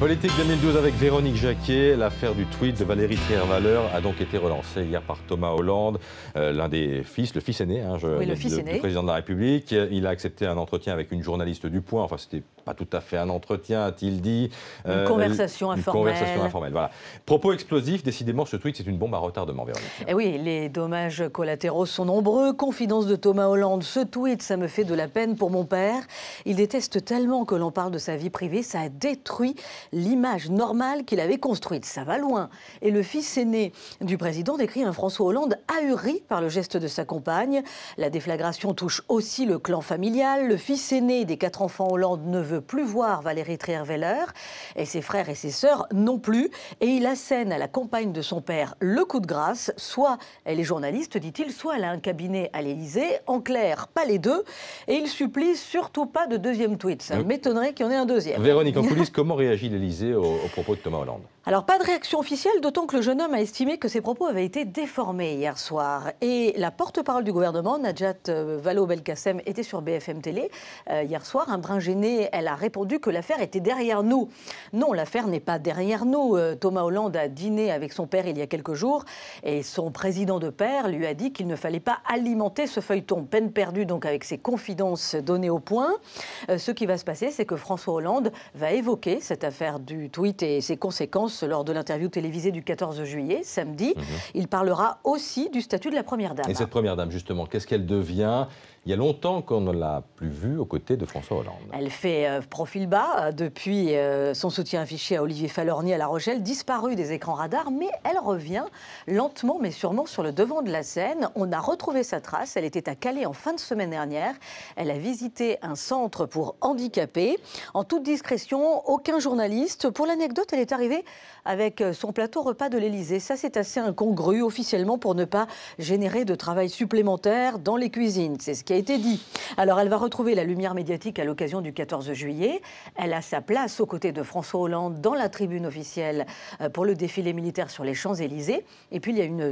Politique 2012 avec Véronique Jacquier. L'affaire du tweet de Valérie Trierweiler a donc été relancée hier par Thomas Hollande, l'un des fils, le fils aîné, du président de la République. Il a accepté un entretien avec une journaliste du Point. Enfin, c'était pas tout à fait un entretien, a-t-il dit. Une conversation informelle. Une conversation informelle, voilà. Propos explosifs, décidément, ce tweet, c'est une bombe à retardement, Véronique. Et oui, les dommages collatéraux sont nombreux. Confidence de Thomas Hollande, ce tweet, ça me fait de la peine pour mon père. Il déteste tellement que l'on parle de sa vie privée, ça a détruit l'image normale qu'il avait construite. Ça va loin. Et le fils aîné du président décrit un François Hollande ahuri par le geste de sa compagne. La déflagration touche aussi le clan familial. Le fils aîné des 4 enfants Hollande ne veut plus voir Valérie Trierweiler et ses frères et ses sœurs non plus. Et il assène à la compagne de son père le coup de grâce. Soit elle est journaliste, dit-il, soit elle a un cabinet à l'Élysée. En clair, pas les deux. Et il supplie surtout pas de deuxième tweet. Ça m'étonnerait qu'il y en ait un deuxième. Véronique, en coulisses, comment réagit l'Élysée aux propos de Thomas Hollande? Alors, pas de réaction officielle, d'autant que le jeune homme a estimé que ses propos avaient été déformés hier soir. Et la porte-parole du gouvernement, Najat Vallaud-Belkacem, était sur BFM Télé hier soir. Un brin gêné, elle a répondu que l'affaire était derrière nous. Non, l'affaire n'est pas derrière nous. Thomas Hollande a dîné avec son père il y a quelques jours et son président de père lui a dit qu'il ne fallait pas alimenter ce feuilleton. Peine perdue donc avec ses confidences données au point. Ce qui va se passer, c'est que François Hollande va évoquer cette affaire du tweet et ses conséquences lors de l'interview télévisée du 14 juillet, samedi. Il parlera aussi du statut de la Première Dame. Et cette Première Dame, justement, qu'est-ce qu'elle devient? Il y a longtemps qu'on ne l'a plus vue aux côtés de François Hollande. Elle fait profil bas depuis son soutien affiché à Olivier Falorni à La Rochelle, disparue des écrans radars, mais elle revient lentement mais sûrement sur le devant de la scène. On a retrouvé sa trace, elle était à Calais en fin de semaine dernière. Elle a visité un centre pour handicapés. En toute discrétion, aucun journaliste. Pour l'anecdote, elle est arrivée avec son plateau repas de l'Élysée. Ça, c'est assez incongru officiellement pour ne pas générer de travail supplémentaire dans les cuisines. C'est ce qui a été dit. Alors, elle va retrouver la lumière médiatique à l'occasion du 14 juillet. Elle a sa place aux côtés de François Hollande dans la tribune officielle pour le défilé militaire sur les Champs-Élysées. Et puis, il y a une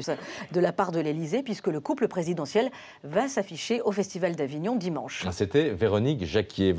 de la part de l'Élysée, puisque le couple présidentiel va s'afficher au Festival d'Avignon dimanche. C'était Véronique Jacquier.